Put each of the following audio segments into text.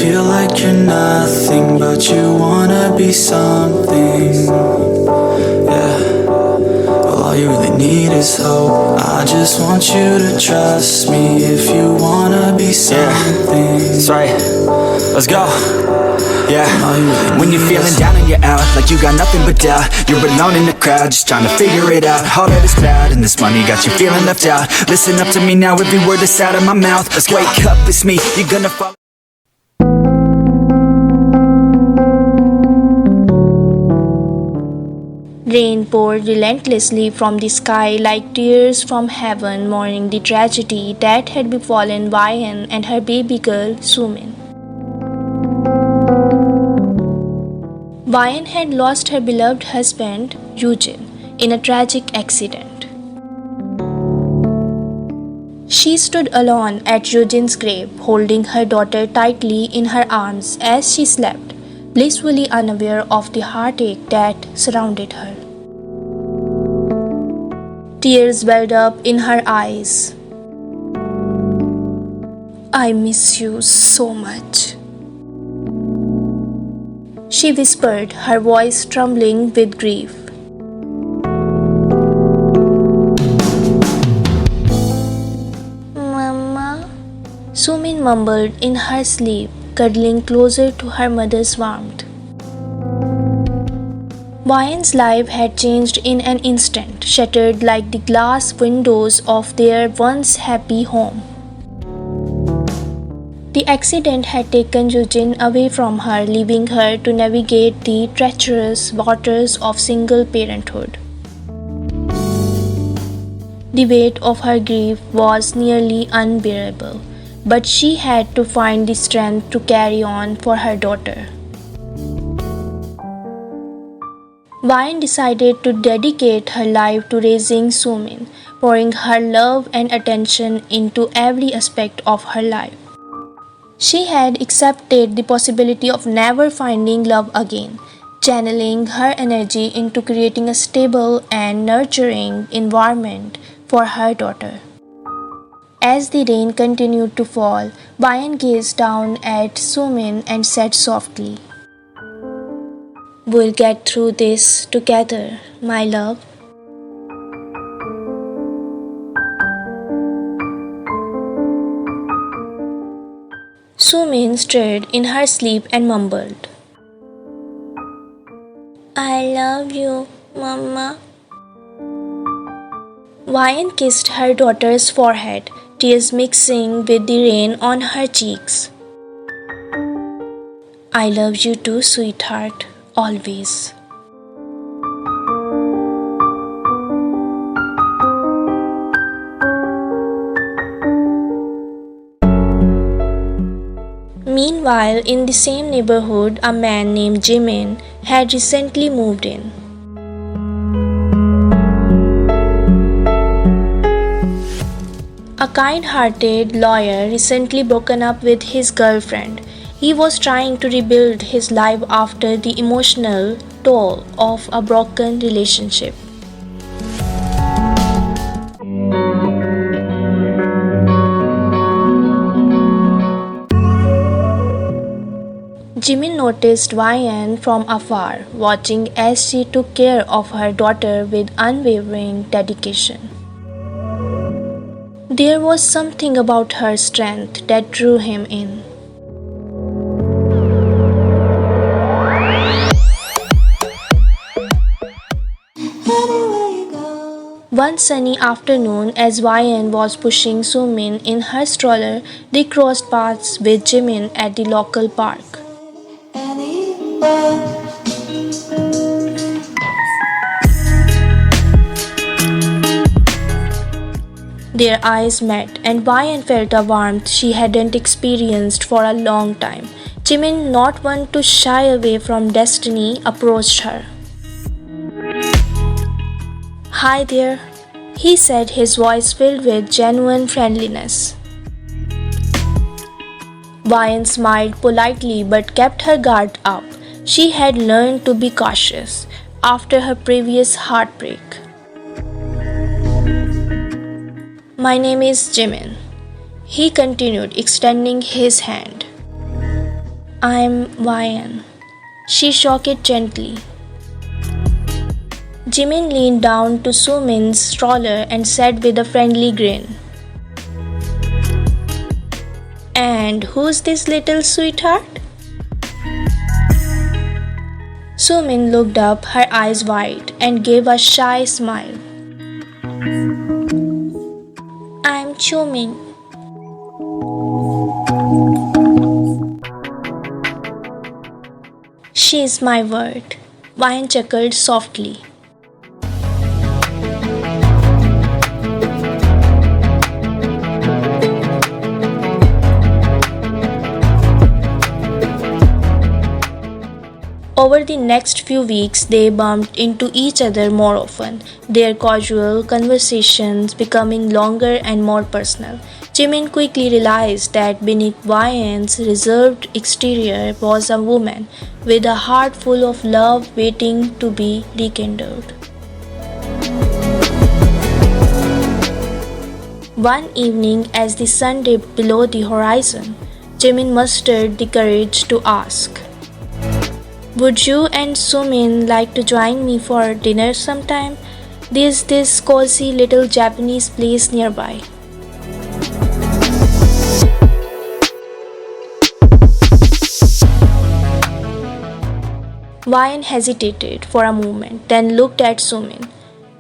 feel like you're nothing, but you wanna be something. Yeah, well, all you really need is hope. I just want you to trust me if you wanna be something. That's right, let's go. Yeah, when you're feeling down and you're out, like you got nothing but doubt, you're alone in the crowd, just trying to figure it out. All of this cloud and this money got you feeling left out. Listen up to me now, every word that's out of my mouth. Let's wake up, it's me, you're gonna fall. Rain poured relentlessly from the sky like tears from heaven, mourning the tragedy that had befallen Wayan and her baby girl, Sumin. Wayan had lost her beloved husband, Eugene, in a tragic accident. She stood alone at Eugene's grave, holding her daughter tightly in her arms as she slept, blissfully unaware of the heartache that surrounded her. Tears welled up in her eyes. "I miss you so much," she whispered, her voice trembling with grief. "Mama," Sumin mumbled in her sleep, cuddling closer to her mother's warmth. Wayan's life had changed in an instant, shattered like the glass windows of their once happy home. The accident had taken Eugene away from her, leaving her to navigate the treacherous waters of single parenthood. The weight of her grief was nearly unbearable, but she had to find the strength to carry on for her daughter. Wayan decided to dedicate her life to raising Sumin, pouring her love and attention into every aspect of her life. She had accepted the possibility of never finding love again, channeling her energy into creating a stable and nurturing environment for her daughter. As the rain continued to fall, Wayan gazed down at Sumin and said softly, "We'll get through this together, my love." Sumin stirred in her sleep and mumbled, "I love you, Mama." Wayan kissed her daughter's forehead, tears mixing with the rain on her cheeks. "I love you too, sweetheart, always." Meanwhile, in the same neighborhood, a man named Jimin had recently moved in. A kind-hearted lawyer recently broken up with his girlfriend. He was trying to rebuild his life after the emotional toll of a broken relationship. Jimin noticed Wayan from afar, watching as she took care of her daughter with unwavering dedication. There was something about her strength that drew him in. One sunny afternoon, as Wayan was pushing Sumin in her stroller, they crossed paths with Jimin at the local park. Their eyes met, and Wayan felt a warmth she hadn't experienced for a long time. Jimin, not one to shy away from destiny, approached her. "Hi there," he said, his voice filled with genuine friendliness. Wayan smiled politely but kept her guard up. She had learned to be cautious after her previous heartbreak. "My name is Jimin," he continued, extending his hand. I'm Ryan. She shook it gently. Jimin leaned down to Sumin's stroller and said with a friendly grin, "And who's this little sweetheart?" Sumin looked up, her eyes wide, and gave a shy smile. "I'm Chumin." "She's my word," Ryan chuckled softly. Over the next few weeks, they bumped into each other more often, their casual conversations becoming longer and more personal. Jimin quickly realized that beneath Ryan's reserved exterior was a woman with a heart full of love waiting to be rekindled. One evening, as the sun dipped below the horizon, Jimin mustered the courage to ask, "Would you and Sumin like to join me for dinner sometime? There's this cozy little Japanese place nearby." Ryan hesitated for a moment, then looked at Sumin,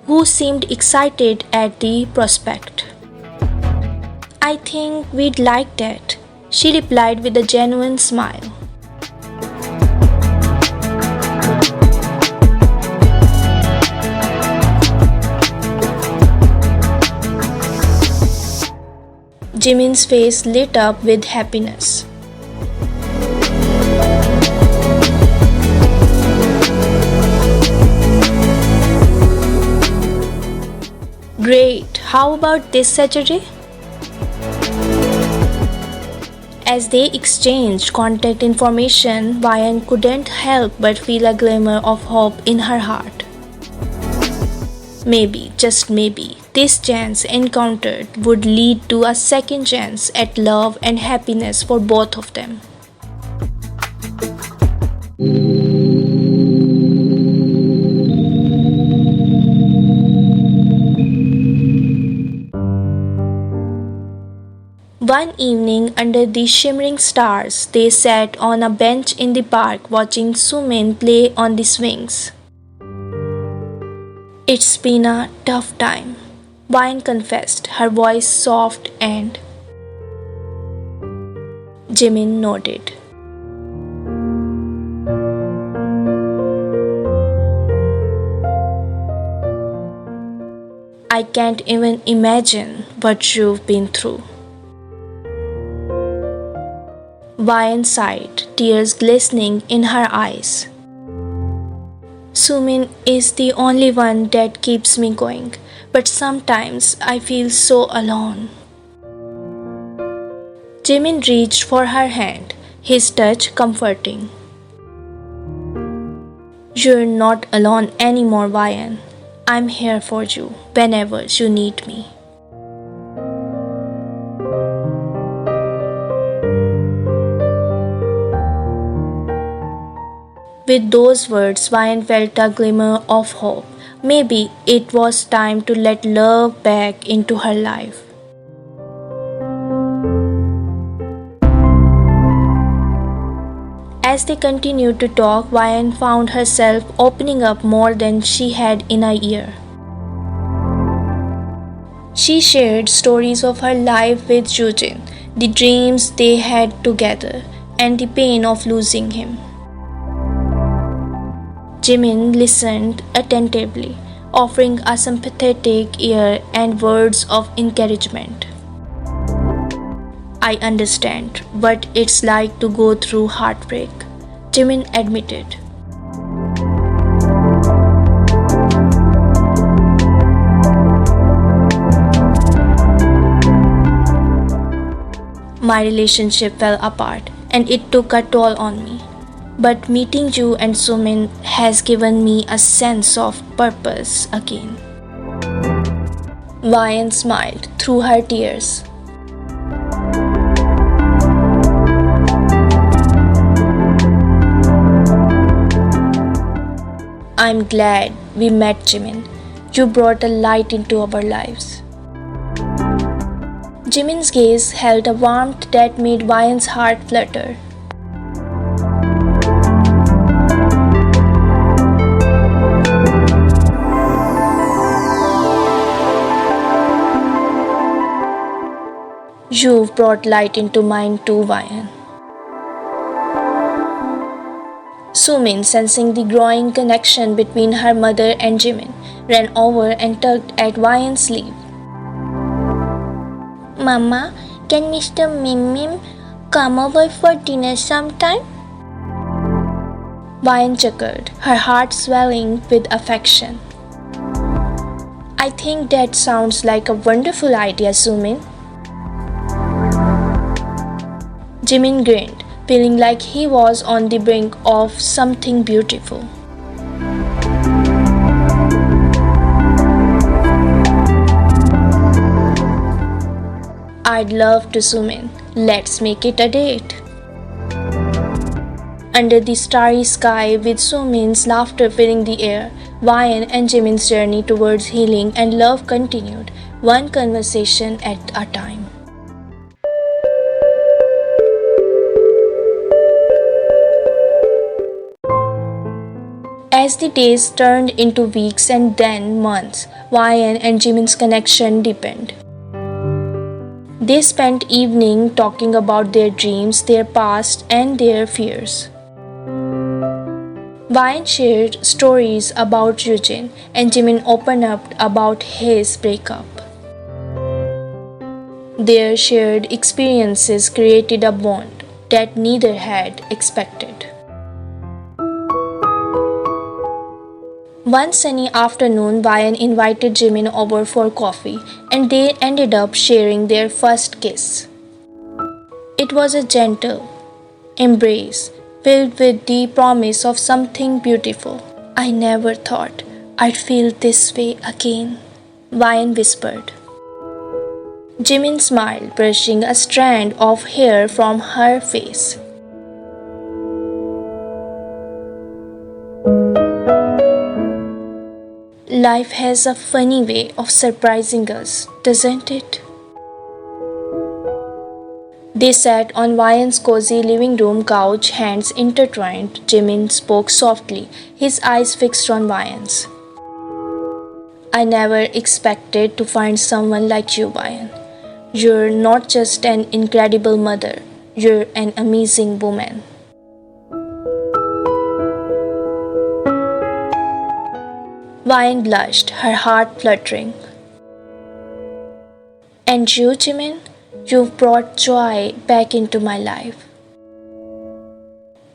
who seemed excited at the prospect. "I think we'd like that," she replied with a genuine smile. Jimin's face lit up with happiness. "Great, how about this Saturday?" As they exchanged contact information, Ryan couldn't help but feel a glimmer of hope in her heart. Maybe, just maybe, this chance encounter would lead to a second chance at love and happiness for both of them. One evening, under the shimmering stars, they sat on a bench in the park watching Sumin play on the swings. "It's been a tough time," Ryan confessed, her voice soft, and Jimin nodded. "I can't even imagine what you've been through." Ryan sighed, tears glistening in her eyes. "Sumin is the only one that keeps me going, but sometimes I feel so alone." Jimin reached for her hand, his touch comforting. "You're not alone anymore, Ryan. I'm here for you whenever you need me." With those words, Ryan felt a glimmer of hope. Maybe it was time to let love back into her life. As they continued to talk, Ryan found herself opening up more than she had in a year. She shared stories of her life with Jujin, the dreams they had together, and the pain of losing him. Jimin listened attentively, offering a sympathetic ear and words of encouragement. "I understand what it's like to go through heartbreak," Jimin admitted. "My relationship fell apart and it took a toll on me. But meeting you and Sumin has given me a sense of purpose again." Ryan smiled through her tears. I'm glad we met, Jimin. You brought a light into our lives. Jimin's gaze held a warmth that made Vian's heart flutter. You've brought light into mine too, Vian. Sumin, sensing the growing connection between her mother and Jimin, ran over and tugged at Vian's sleeve. Mama, can Mr. Mim come over for dinner sometime? Vian chuckled, her heart swelling with affection. I think that sounds like a wonderful idea, Sumin. Jimin grinned, feeling like he was on the brink of something beautiful. I'd love to, Sumin. Let's make it a date. Under the starry sky, with Sumin's laughter filling the air, Vian and Jimin's journey towards healing and love continued, one conversation at a time. As the days turned into weeks and then months, Vian and Jimin's connection deepened. They spent evening talking about their dreams, their past, and their fears. Vian shared stories about Eugene, and Jimin opened up about his breakup. Their shared experiences created a bond that neither had expected. One sunny afternoon, Vian invited Jimin over for coffee, and they ended up sharing their first kiss. It was a gentle embrace filled with the promise of something beautiful. I never thought I'd feel this way again, Vian whispered. Jimin smiled, brushing a strand of hair from her face. Life has a funny way of surprising us, doesn't it? They sat on Vian's cozy living room couch, hands intertwined. Jimin spoke softly, his eyes fixed on Vian's. I never expected to find someone like you, Vian. You're not just an incredible mother, you're an amazing woman. Vian blushed, her heart fluttering. And you, Jimin, you've brought joy back into my life.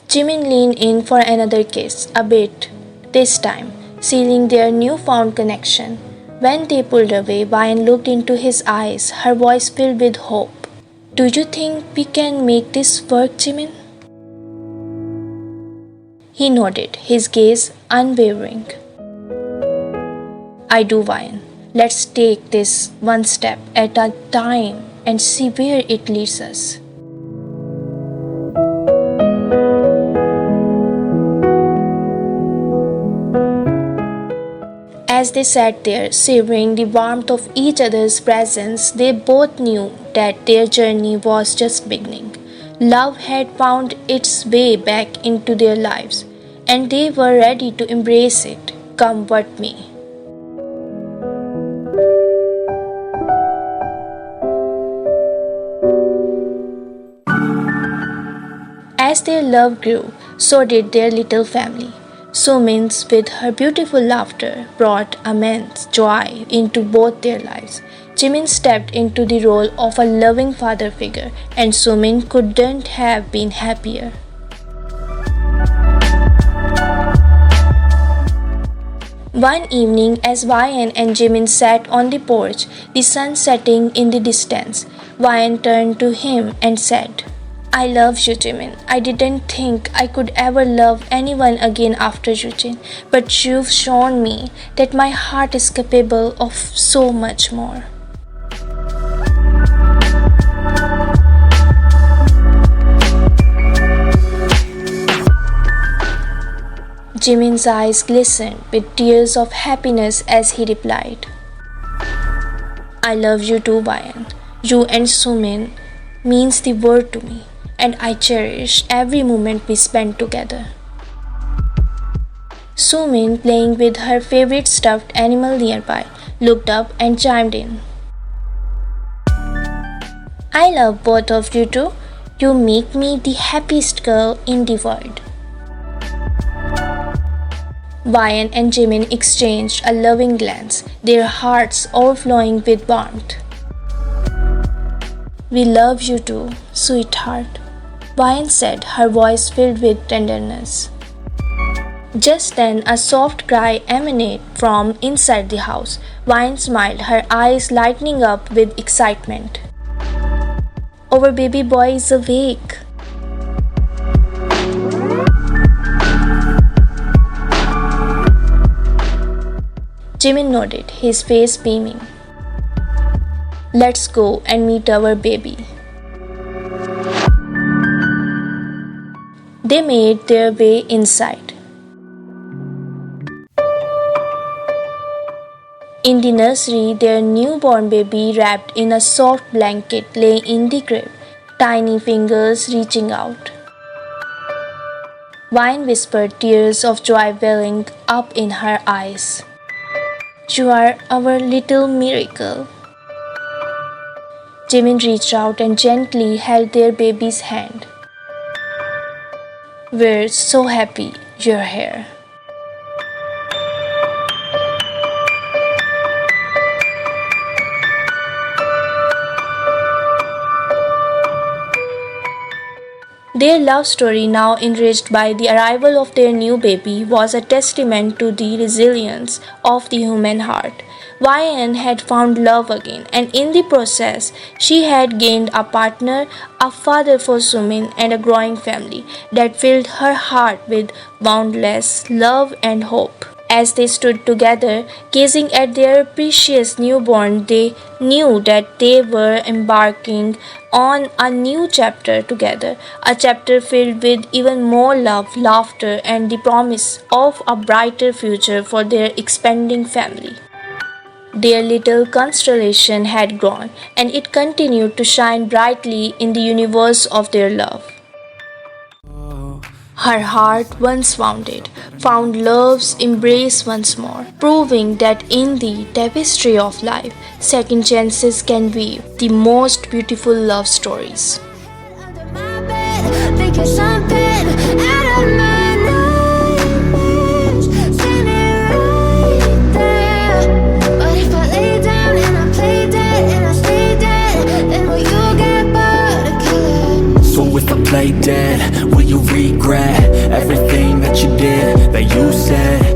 Jimin leaned in for another kiss, a bit, this time, sealing their newfound connection. When they pulled away, Vian looked into his eyes, her voice filled with hope. Do you think we can make this work, Jimin? He nodded, his gaze unwavering. I do, Vian. Let's take this one step at a time and see where it leads us. As they sat there, savoring the warmth of each other's presence, they both knew that their journey was just beginning. Love had found its way back into their lives, and they were ready to embrace it, come what may. As their love grew, so did their little family. Sumin, with her beautiful laughter, brought immense joy into both their lives. Jimin stepped into the role of a loving father figure, and Sumin couldn't have been happier. One evening, as Vian and Jimin sat on the porch, the sun setting in the distance, Vian turned to him and said, I love you, Jimin. I didn't think I could ever love anyone again after Eugene, but you've shown me that my heart is capable of so much more. Jimin's eyes glistened with tears of happiness as he replied, I love you too, Bayan. You and Sumin means the world to me, and I cherish every moment we spend together. Sumin, playing with her favorite stuffed animal nearby, looked up and chimed in. I love both of you too. You make me the happiest girl in the world. Bayan and Jimin exchanged a loving glance, their hearts overflowing with warmth. We love you too, sweetheart, Bayan said, her voice filled with tenderness. Just then, a soft cry emanated from inside the house. Bayan smiled, her eyes lighting up with excitement. Our baby boy is awake. Jimin nodded, his face beaming. Let's go and meet our baby. They made their way inside. In the nursery, their newborn baby, wrapped in a soft blanket, lay in the crib, tiny fingers reaching out. Vine whispered, tears of joy welling up in her eyes. You are our little miracle. Jimin reached out and gently held their baby's hand. We're so happy you're here. Their love story, now enriched by the arrival of their new baby, was a testament to the resilience of the human heart. YN had found love again, and in the process, she had gained a partner, a father for Sumin, and a growing family that filled her heart with boundless love and hope. As they stood together, gazing at their precious newborn, they knew that they were embarking on a new chapter together, a chapter filled with even more love, laughter, and the promise of a brighter future for their expanding family. Their little constellation had grown, and it continued to shine brightly in the universe of their love. Her heart, once wounded, found love's embrace once more, proving that in the tapestry of life, second chances can weave the most beautiful love stories. If I play dead, will you regret everything that you did, that you said?